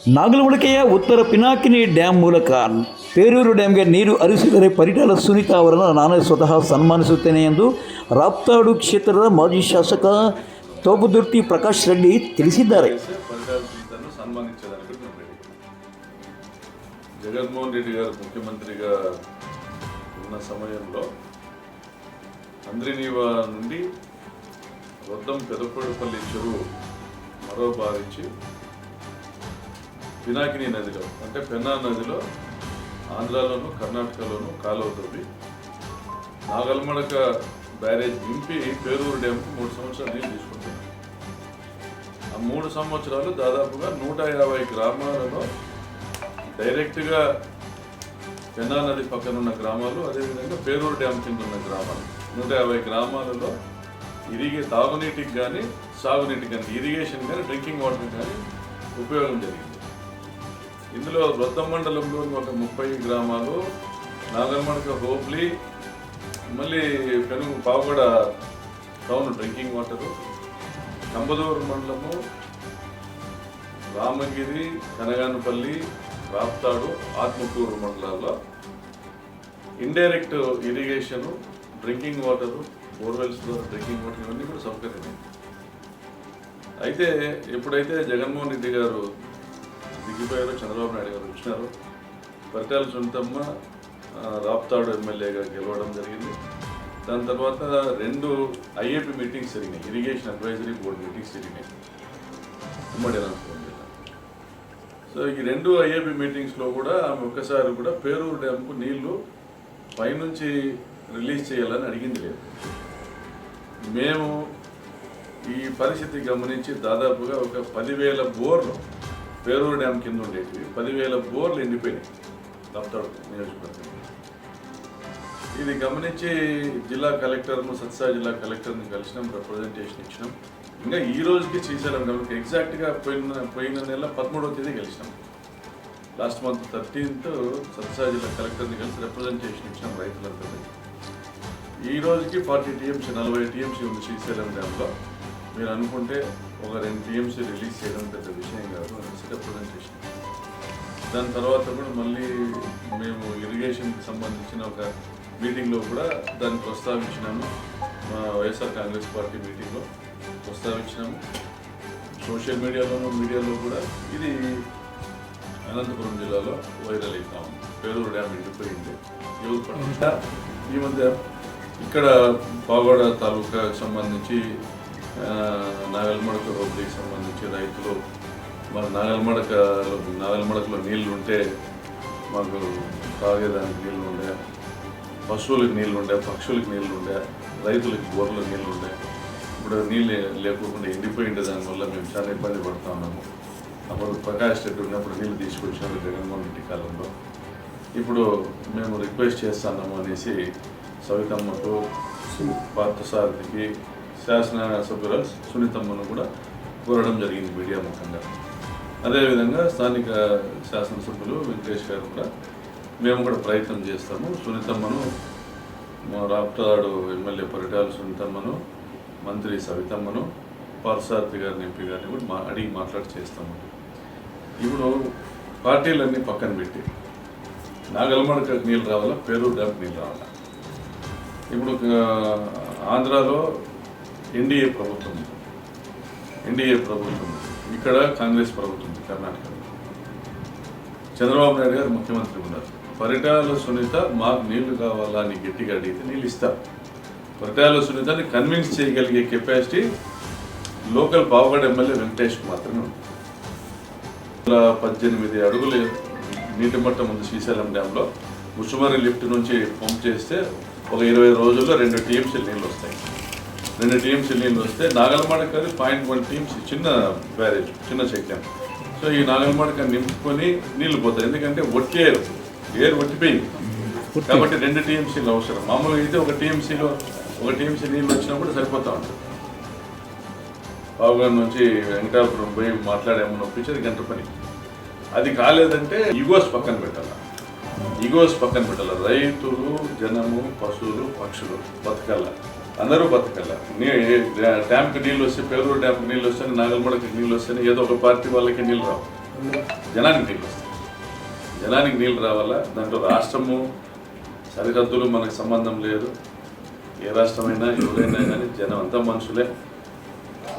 ನಾಗಲಮಡಿಕೆಯ ಉತ್ತರ ಪಿನಾಕಿನಿ ಡ್ಯಾಮ್ ಮೂಲಕ ಪೇರೂರು ಡ್ಯಾಮ್ಗೆ ನೀರು ಹರಿಸಿದರೆ ಪರಿಟಾಲ ಸುನೀತಾ ಅವರನ್ನು ನಾನೇ ಸ್ವತಃ ಸನ್ಮಾನಿಸುತ್ತೇನೆ ಎಂದು ರಾಪ್ತಾಡು ಕ್ಷೇತ್ರದ ಮಾಜಿ ಶಾಸಕ ತೋಪುದುರ್ತಿ ಪ್ರಕಾಶ್ ರೆಡ್ಡಿ ತಿಳಿಸಿದ್ದಾರೆ. జగన్మోహన్ రెడ్డి గారు ముఖ్యమంత్రిగా ఉన్న సమయంలో అంద్రినీవా నుండి వద్దం పెదపూడిపల్లి చెరువు మరో బారించి పినాకిని నదిలో అంటే పెన్నా నదిలో ఆంధ్రాలోను కర్ణాటకలోను కాలువ తవ్వి నాగల్మడక బ్యారేజ్ నింపి పేరూరు డ్యాంకు 3 సంవత్సరాలు నీళ్ళు తీసుకుంటున్నాం. ఆ 3 సంవత్సరాలు దాదాపుగా 150 గ్రామాలలో డైరెక్ట్గా పెన్నా నది పక్కన ఉన్న గ్రామాలు, అదేవిధంగా పేరూరు డ్యామ్ కింద ఉన్న గ్రామాలు 150 గ్రామాలలో తాగునీటికి కానీ సాగునీటికి కానీ ఇరిగేషన్ కానీ డ్రింకింగ్ వాటర్ కానీ ఉపయోగం జరిగింది. ఇందులో వృద్ధం మండలంలో ఒక 30 గ్రామాలు, నాగల్మడక హోబ్లీ, మళ్ళీ పెనుగు Pavagada town drinking water, Kambadur మండలము, రామగిరి, కనగానపల్లి, రాప్తాడు, ఆత్మకూరు మండలాల్లో indirect irrigation, drinking water, borewells ద్వారా డ్రింకింగ్ వాటర్ ఇవన్నీ కూడా సౌకర్యమే. అయితే ఎప్పుడైతే జగన్మోహన్ రెడ్డి గారు దిగిపోయారో, చంద్రబాబు నాయుడు గారు వచ్చినారు, పరిటాల సునీతమ్మ రాప్తాడు ఎమ్మెల్యేగా గెలవడం జరిగింది. దాని తర్వాత 2 ఐఏపీ మీటింగ్స్ జరిగినాయి, ఇరిగేషన్ అడ్వైజరీ బోర్డు మీటింగ్స్ జరిగినాయి ఉమ్మడి అనంతపురం జిల్లా. సో ఈ 2 ఐఏపీ మీటింగ్స్లో కూడా ఆమె ఒక్కసారి కూడా పేరూరు డ్యామ్కు నీళ్లు పైనుంచి రిలీజ్ చేయాలని అడిగింది లేదు. మేము ఈ పరిస్థితి గమనించి దాదాపుగా ఒక 10,000 బోర్లు పేరూరు డ్యామ్ కింద ఉండేవి, 10,000 బోర్లు ఎండిపోయినాయి రాప్తాడు నియోజకవర్గం. ఇది గమనించి జిల్లా కలెక్టర్ను, సత్యసాయి జిల్లా కలెక్టర్ని కలిసినాం, రిప్రజెంటేషన్ ఇచ్చినాం. ఇంకా ఈ రోజుకి శ్రీశైలం డ్యామ్కి ఎగ్జాక్ట్గా పోయిన నెల 13వ తేదీ కలిసినాం. లాస్ట్ మంత్ 13th సత్యసాయి జిల్లా కలెక్టర్ని కలిసి రిప్రజెంటేషన్ ఇచ్చినాం రైతులంతా. ఈ రోజుకి 40 TMC 40 TMC ఉంది శ్రీశైలం డ్యామ్లో. మీరు అనుకుంటే ఒక 2 TMC రిలీజ్ చేయడం పెద్ద విషయం కాదు అనేసి రిప్రజెంటేషన్. దాని తర్వాత కూడా మళ్ళీ మేము ఇరిగేషన్కి సంబంధించిన ఒక మీటింగ్లో కూడా దాన్ని ప్రస్తావించినాము. మా వైఎస్ఆర్ కాంగ్రెస్ పార్టీ మీటింగ్లో ప్రస్తావించినాము. సోషల్ మీడియాలో కూడా ఇది అనంతపురం జిల్లాలో వైరల్ అవుతాము. పేరూరు డ్యామ్ ఎండిపోయింది. ఈ మధ్య ఇక్కడ పాగోడ తాలూకాకు సంబంధించి నాగల్మడక హోబ్లీకి సంబంధించి రైతులు మన నాగల్మడకలో నీళ్లు ఉంటే మాకు తాగేదానికి నీళ్ళు ఉండే, పశువులకు నీళ్ళు ఉండే, పక్షులకు నీళ్ళు ఉండే, రైతులకి బోర్లకు నీళ్ళు ఉండే. ఇప్పుడు నీళ్ళు లేకుండా ఎండిపోయిండే, దానివల్ల మేము చాలా ఇబ్బంది పడుతూ ఉన్నాము. అప్పుడు ప్రకాష్ రెడ్డి ఉన్నప్పుడు నీళ్ళు తీసుకొచ్చినారు జగన్మోహన్ రెడ్డి కాలంలో. ఇప్పుడు మేము రిక్వెస్ట్ చేస్తున్నాము అనేసి సవితమ్మకు, పార్థసారథికి, శాసనసభ్యురాలు సునీతమ్మను కూడా కోరడం జరిగింది మీడియా ముఖంగా. అదేవిధంగా స్థానిక శాసనసభ్యులు వెంకటేష్ గారు కూడా మేము కూడా ప్రయత్నం చేస్తాము. సునీతమ్మను, మా రాప్తాడు ఎమ్మెల్యే పరిటాల సునీతమ్మను, మంత్రి సవితమ్మను, పార్థసారథి గారిని, ఎంపీ గారిని కూడా అడిగి మాట్లాడి చేస్తాము. ఇప్పుడు పార్టీలన్నీ పక్కన పెట్టి నాగల్మడకకు నీళ్ళు రావాలా, పేరూరు డ్యామ్కి నీళ్ళు రావాలా. ఇప్పుడు ఆంధ్రాలో ఎన్డీఏ ప్రభుత్వం, ఇక్కడ కాంగ్రెస్ ప్రభుత్వం ఉంది, కర్ణాటకలో చంద్రబాబు నాయుడు గారు ముఖ్యమంత్రి ఉన్నారు. పరిటాల సునీత మాకు నీళ్లు కావాలా అని గట్టిగా అడిగితే నీళ్ళు ఇస్తారు. పరిటాల సునీతని కన్విన్స్ చేయగలిగే కెపాసిటీ లోకల్ పావగడ ఎమ్మెల్యే వెంకటేష్కి మాత్రమే ఉంది. 18 అడుగులు నీటి మట్టం ఉంది శ్రీశైలం డ్యాంలో. ముసుమరి లిఫ్ట్ నుంచి పంప్ చేస్తే ఒక 20 రోజుల్లో 2 TMC నీళ్ళు వస్తాయి. 2 TMC నీళ్ళు వస్తే నాగల్మడక 0.1 TMC చిన్న బ్యారేజ్, చిన్న చెక్ డ్యామ్. సో ఈ నాగల్మడక నింపుకొని నీళ్ళు పోతాయి. ఎందుకంటే ఎయిర్ ఒట్టిపోయింది కాబట్టి 2 TMCలు అవసరం. మామూలుగా అయితే ఒక TMC నీళ్ళు వచ్చినప్పుడు సరిపోతూ ఉంటుంది. పావుగడ నుంచి వెంకటాపురం పోయి మాట్లాడేమో నొప్పించేది గంట పని. అది కాలేదంటే ఈగోస్ పక్కన పెట్టాలి. రైతులు, జనము, పశువులు, పక్షులు బతకాల, అందరూ బతకాల. డ్యామ్కి నీళ్ళు వస్తే, పేరూరు డ్యామ్కి నీళ్ళు వస్తే, నాగల్మడకి నీళ్ళు వస్తే ఏదో ఒక పార్టీ వాళ్ళకి నీళ్ళు రావు. జనానికి నీళ్ళు వస్తాయి. జనానికి నీళ్ళు రావాలా, దాంట్లో రాష్ట్రము సరిహద్దులు మనకు సంబంధం లేదు. ఏ రాష్ట్రమైనా ఎవరైనా కానీ జనం అంతా మనుషులే,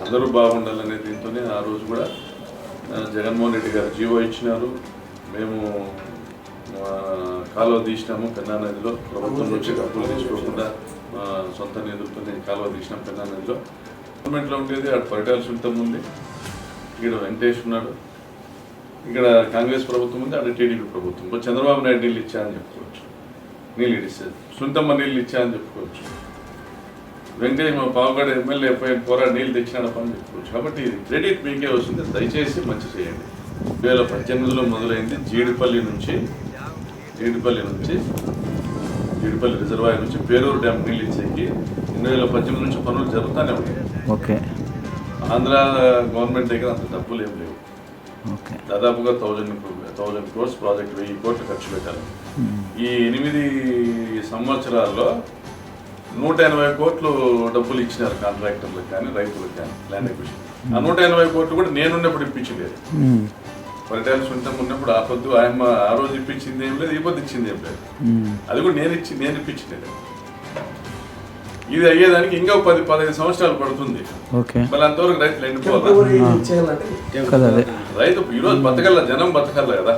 అందరూ బాగుండాలనే దీంతోనే ఆ రోజు కూడా జగన్మోహన్ రెడ్డి గారు జీవో ఇచ్చినారు. మేము కాలువ తీసినాము పెన్నా నదిలో, ప్రభుత్వం నుంచి డబ్బులు తీసుకోకుండా సొంత నిధులతో కాలువ తీసినాం పెన్నా నదిలో. గవర్నమెంట్లో ఉండేది అటు పరిటాల సునీతమ్మ ఉంది, ఇక్కడ వెంకటేష్ ఉన్నాడు, ఇక్కడ కాంగ్రెస్ ప్రభుత్వం ఉంది, అటు టీడీపీ ప్రభుత్వం. ఇప్పుడు చంద్రబాబు నాయుడు నీళ్ళు ఇచ్చా అని చెప్పుకోవచ్చు, నీళ్ళు ఇచ్చేది. సునీతమ్మ నీళ్ళు ఇచ్చా అని చెప్పుకోవచ్చు. వెంకటేష్ మా పావుగడ ఎమ్మెల్యే పోరాడు నీళ్ళు తెచ్చినాడప్ప అని చెప్పుకోవచ్చు. కాబట్టి ఇది క్రెడిట్ మీకే వస్తుంది, దయచేసి మంచి చేయండి. 2018లో మొదలైంది జీడిపల్లి రిజర్వాయర్ నుంచి పేరూరు డ్యామ్ నీళ్ళు ఇచ్చేకి 2018 నుంచి పనులు జరుగుతూనే ఉన్నాయి. ఓకే. ఆంధ్ర గవర్నమెంట్ దగ్గర అంత డబ్బులు ఏం లేవు. దాదాపుగా 1000 crores ప్రాజెక్ట్ 1000 కోట్లు ఖర్చు పెట్టాలి. ఈ 8 సంవత్సరాల్లో 180 కోట్లు డబ్బులు ఇచ్చినారు కాంట్రాక్టర్లకు కానీ రైతులకు కానీ ల్యాండ్ ఎక్విజిషన్. ఆ 180 కోట్లు కూడా నేనున్నప్పుడు ఇప్పించలేదు. పరిటాల సునీతమ్మ ఉన్నప్పుడు ఆ పొద్దు ఆయన ఆ రోజు ఇప్పించింది ఏం లేదు, ఈ పొద్దు ఇచ్చింది ఏం లేదు. అది కూడా నేను ఇప్పించలేదు. ఇది అయ్యేదానికి ఇంకా 10-15 సంవత్సరాలు పడుతుంది. మళ్ళీ అంతవరకు రైతులు ఎండిపోవాలి. రైతు ఈరోజు బతకల్లా, జనం బతకల్లా కదా.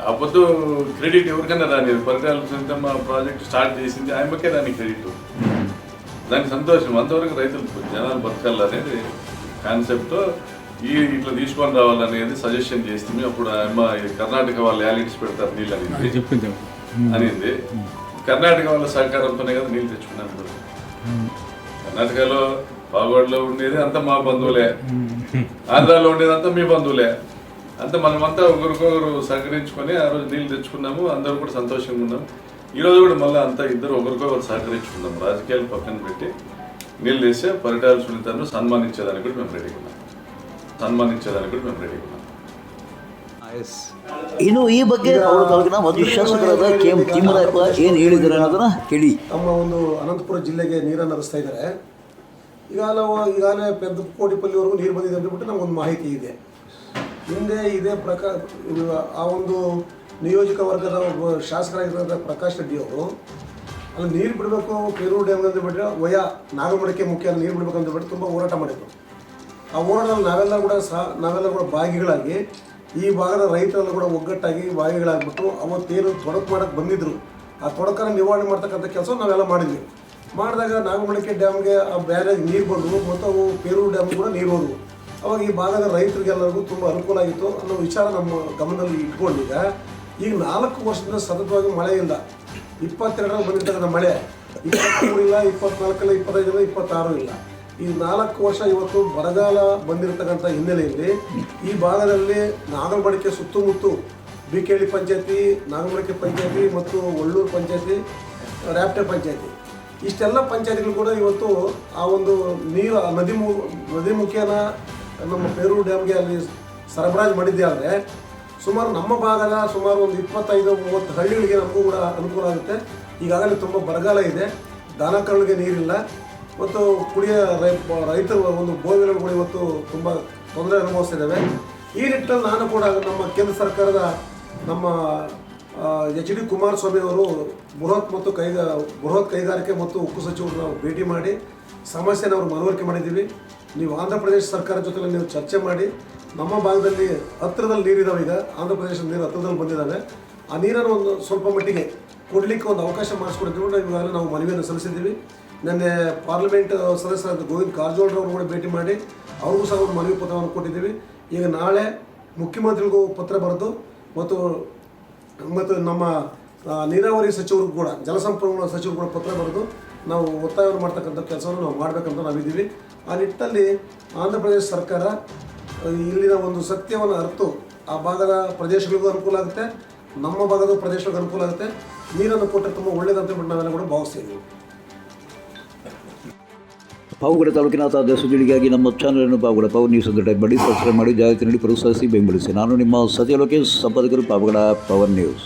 ఆ పొద్దు క్రెడిట్ ఎవరికన్నా రానిది. పరిటాల సునీతమ్మ ప్రాజెక్ట్ స్టార్ట్ చేసింది ఆయనకే దానికి క్రెడిట్, దానికి సంతోషం. అంతవరకు రైతులు జనాలు బతకల్లా అనేది కాన్సెప్ట్తో ఇట్లా తీసుకొని రావాలనేది సజెషన్ చేస్తుంది. అప్పుడు అమ్మ కర్ణాటక వాళ్ళు యాలిటీస్ పెడతారు నీళ్ళు అనేది కర్ణాటక వాళ్ళ సహకారంతోనే కదా నీళ్ళు తెచ్చుకున్నాను. కర్ణాటకలో పాగోడలో ఉండేది అంతా మా బంధువులే, ఆంధ్రాలో ఉండేది అంతా మీ బంధువులే, అంతా మనమంతా ఒకరికొకరు సహకరించుకొని ఆ రోజు నీళ్ళు తెచ్చుకున్నాము. అందరూ కూడా సంతోషంగా ఉన్నాం. ఈరోజు కూడా మళ్ళీ అంతా ఇద్దరు ఒకరికొకరు సహకరించుకుందాం. రాజకీయాలు పక్కన పెట్టి నీళ్ళు తెస్తే పరిటాల సునీతను సన్మానించేదానికి కూడా మేము రెడీగా ఉన్నాం. ಇನ್ನು ಈ ಬಗ್ಗೆ ಅವರು ತಾಲೂಕಿನ ಮಾಜಿ ಶಾಸಕರಾದ KM ತಿಮ್ಮರಾಯಪ್ಪ ಏನು ಹೇಳಿದ್ದಾರೆ ಅನ್ನೋದನ್ನ ಕೇಳಿ. ನಮ್ಮ ಒಂದು ಅನಂತಪುರ ಜಿಲ್ಲೆಗೆ ನೀರನ್ನು ಹರಿಸ್ತಾ ಇದ್ದಾರೆ. ಈಗಾಗಲೇ ಪೆದ್ದಕೋಟಿಪಲ್ಲಿವರೆಗೂ ನೀರು ಬಂದಿದೆ ಅಂದ್ಬಿಟ್ಟು ನಮಗೊಂದು ಮಾಹಿತಿ ಇದೆ. ಹಿಂದೆ ಇದೇ ಆ ಒಂದು ನಿಯೋಜಕ ವರ್ಗದ ಒಬ್ಬ ಶಾಸಕರಾಗಿರ್ತಕ್ಕಂಥ ಪ್ರಕಾಶ್ ರೆಡ್ಡಿ ಅವರು ಅಲ್ಲಿ ನೀರು ಬಿಡಬೇಕು ಪೇರೂರು ಡ್ಯಾಮ್ ಅಂತ ಬಿಟ್ಟರೆ ನಾಗಮಡಕ್ಕೆ ಮುಖ್ಯ ನೀರು ಬಿಡಬೇಕು ಅಂತ ಬಿಟ್ಟು ತುಂಬ ಹೋರಾಟ ಮಾಡಿದರು. ಆ ಹೋರಾಟದಲ್ಲಿ ನಾವೆಲ್ಲ ಕೂಡ ಭಾಗಿಗಳಾಗಿ ಈ ಭಾಗದ ರೈತರೆಲ್ಲ ಕೂಡ ಒಗ್ಗಟ್ಟಾಗಿ ಭಾಗಿಗಳಾಗ್ಬಿಟ್ಟು ಅವತ್ತೇನು ತೊಡಕು ಮಾಡೋಕ್ಕೆ ಬಂದಿದ್ದರು ಆ ತೊಡಕನ್ನು ನಿವಾರಣೆ ಮಾಡ್ತಕ್ಕಂಥ ಕೆಲಸ ನಾವೆಲ್ಲ ಮಾಡಿದಾಗ ನಾಗಮಡಕೆ ಡ್ಯಾಮ್ಗೆ ಆ ಬ್ಯಾರೇಜ್ ನೀರು ಬಂದವು ಮತ್ತು ಅವು ಪೇರೂರು ಡ್ಯಾಮ್ ಕೂಡ ನೀರು ಹೋದವು. ಅವಾಗ ಈ ಭಾಗದ ರೈತರಿಗೆಲ್ಲರಿಗೂ ತುಂಬ ಅನುಕೂಲ ಆಗಿತ್ತು ಅನ್ನೋ ವಿಚಾರ ನಮ್ಮ ಗಮನದಲ್ಲಿ ಇಟ್ಕೊಂಡೀಗ ಈಗ 4 ವರ್ಷದಿಂದ ಸತತವಾಗಿ ಮಳೆ ಇಲ್ಲ. 22ರಲ್ಲಿ ಬಂದಿರ್ತಕ್ಕಂಥ ಮಳೆ 23 ಇಲ್ಲ, 24 ಇಲ್ಲ, 25 ಇಲ್ಲ, 26 ಇಲ್ಲ. ಈ 4 ವರ್ಷ ಇವತ್ತು ಬರಗಾಲ ಬಂದಿರತಕ್ಕಂಥ ಹಿನ್ನೆಲೆಯಲ್ಲಿ ಈ ಭಾಗದಲ್ಲಿ ನಾಗಮಡಕೆ ಸುತ್ತಮುತ್ತ ಬಿಕೆಳಿ ಪಂಚಾಯತಿ, ನಾಗಮಡಕೆ ಪಂಚಾಯತಿ ಮತ್ತು ಒಳ್ಳೂರು ಪಂಚಾಯತಿ, ರ್ಯಾಪ್ಟೆ ಪಂಚಾಯತಿ ಇಷ್ಟೆಲ್ಲ ಪಂಚಾಯತಿಗಳು ಕೂಡ ಇವತ್ತು ಆ ಒಂದು ನೀರು ನದಿ ಮುಖೇನ ನಮ್ಮ ಪೇರೂರು ಡ್ಯಾಮ್ಗೆ ಅಲ್ಲಿ ಸರಬರಾಜು ಮಾಡಿದ್ದೆ ಆದರೆ ಸುಮಾರು ನಮ್ಮ ಭಾಗದ ಸುಮಾರು ಒಂದು 25-30 ಹಳ್ಳಿಗಳಿಗೆ ನಮಗೂ ಕೂಡ ಅನುಕೂಲ ಆಗುತ್ತೆ. ಈಗಾಗಲೇ ತುಂಬ ಬರಗಾಲ ಇದೆ, ದನಕರುಗಳಿಗೆ ನೀರಿಲ್ಲ ಮತ್ತು ರೈತರು ಒಂದು ಬೋರ್ವೆಲ್ಗಳು ಕೂಡ ಇವತ್ತು ತುಂಬ ತೊಂದರೆ ಅನುಭವಿಸ್ತಿದ್ದಾವೆ. ಈ ನಿಟ್ಟಿನಲ್ಲಿ ನಾನು ಕೂಡ ನಮ್ಮ ಕೇಂದ್ರ ಸರ್ಕಾರದ ನಮ್ಮ HD ಕುಮಾರಸ್ವಾಮಿ ಅವರು ಬೃಹತ್ ಕೈಗಾರಿಕೆ ಮತ್ತು ಉಕ್ಕು ಸಚಿವರು ನಾವು ಭೇಟಿ ಮಾಡಿ ಸಮಸ್ಯೆನ ಅವರು ಮನವರಿಕೆ ಮಾಡಿದ್ದೀವಿ. ನೀವು ಆಂಧ್ರ ಪ್ರದೇಶ ಸರ್ಕಾರ ಜೊತೆ ನೀವು ಚರ್ಚೆ ಮಾಡಿ ನಮ್ಮ ಭಾಗದಲ್ಲಿ ಹತ್ತಿರದಲ್ಲಿ ನೀರಿದ್ದಾವೆ, ಈಗ ಆಂಧ್ರ ಪ್ರದೇಶದ ನೀರು ಹತ್ತಿರದಲ್ಲಿ ಬಂದಿದ್ದಾವೆ, ಆ ನೀರನ್ನು ಒಂದು ಸ್ವಲ್ಪ ಮಟ್ಟಿಗೆ ಕೊಡಲಿಕ್ಕೆ ಒಂದು ಅವಕಾಶ ಮಾಡಿಸ್ಕೊಡ್ತೀವಿ. ಇವಾಗಲೇ ನಾವು ಮನವಿಯನ್ನು ಸಲ್ಲಿಸಿದ್ದೀವಿ. ನಿನ್ನೆ ಪಾರ್ಲಿಮೆಂಟ್ ಸದಸ್ಯರಾದ ಗೋವಿಂದ ಕಾರಜೋಳರವರು ಕೂಡ ಭೇಟಿ ಮಾಡಿ ಅವ್ರಿಗೂ ಸಹ ಒಂದು ಮನವಿ ಪತ್ರವನ್ನು ಕೊಟ್ಟಿದ್ದೀವಿ. ಈಗ ನಾಳೆ ಮುಖ್ಯಮಂತ್ರಿಗಳಿಗೂ ಪತ್ರ ಬರೆದು ಮತ್ತು ನಮ್ಮ ನೀರಾವರಿ ಸಚಿವರು ಕೂಡ ಜಲಸಂಪನ್ಮೂಲ ಸಚಿವರು ಕೂಡ ಪತ್ರ ಬರೆದು ನಾವು ಒತ್ತಾಯವನ್ನು ಮಾಡ್ತಕ್ಕಂಥ ಕೆಲಸವನ್ನು ನಾವು ಮಾಡಬೇಕಂತ ನಾವಿದ್ದೀವಿ. ಆ ನಿಟ್ಟಿನಲ್ಲಿ ಆಂಧ್ರ ಪ್ರದೇಶ ಸರ್ಕಾರ ಇಲ್ಲಿನ ಒಂದು ಸತ್ಯವನ್ನು ಅರಿತು ಆ ಭಾಗದ ಪ್ರದೇಶಗಳಿಗೂ ಅನುಕೂಲ ಆಗುತ್ತೆ, ನಮ್ಮ ಭಾಗದ ಪ್ರದೇಶಗಳಿಗೂ ಅನುಕೂಲ ಆಗುತ್ತೆ, ನೀರನ್ನು ಕೊಟ್ಟರೆ ತುಂಬ ಒಳ್ಳೆಯದಂತ ಬಿಟ್ಟು ನಾವೆಲ್ಲ ಕೂಡ ಭಾವಿಸ್ತೀವಿ. ಪಾವಗಡ ತಾಲೂಕಿನ ತಾಜಾ ಸುದ್ದಿಗಳಿಗಾಗಿ ನಮ್ಮ ಚಾನಲನ್ನು ಪಾವಗಡ ಪವರ್ ನ್ಯೂಸ್ ಅಂತ ಟೈಪ್ ಮಾಡಿ ಸಬ್ಸ್ಕ್ರೈಬ್ ಮಾಡಿ ಜಾಹೀರಾತು ನೀಡಿ ಪ್ರೋತ್ಸಾಹಿಸಿ ಬೆಂಬಲಿಸಿ. ನಾನು ನಿಮ್ಮ ಸತ್ಯ ಲೋಕೇಶ್, ಸಂಪಾದಕರು ಪಾವಗಡ ಪವರ್ ನ್ಯೂಸ್.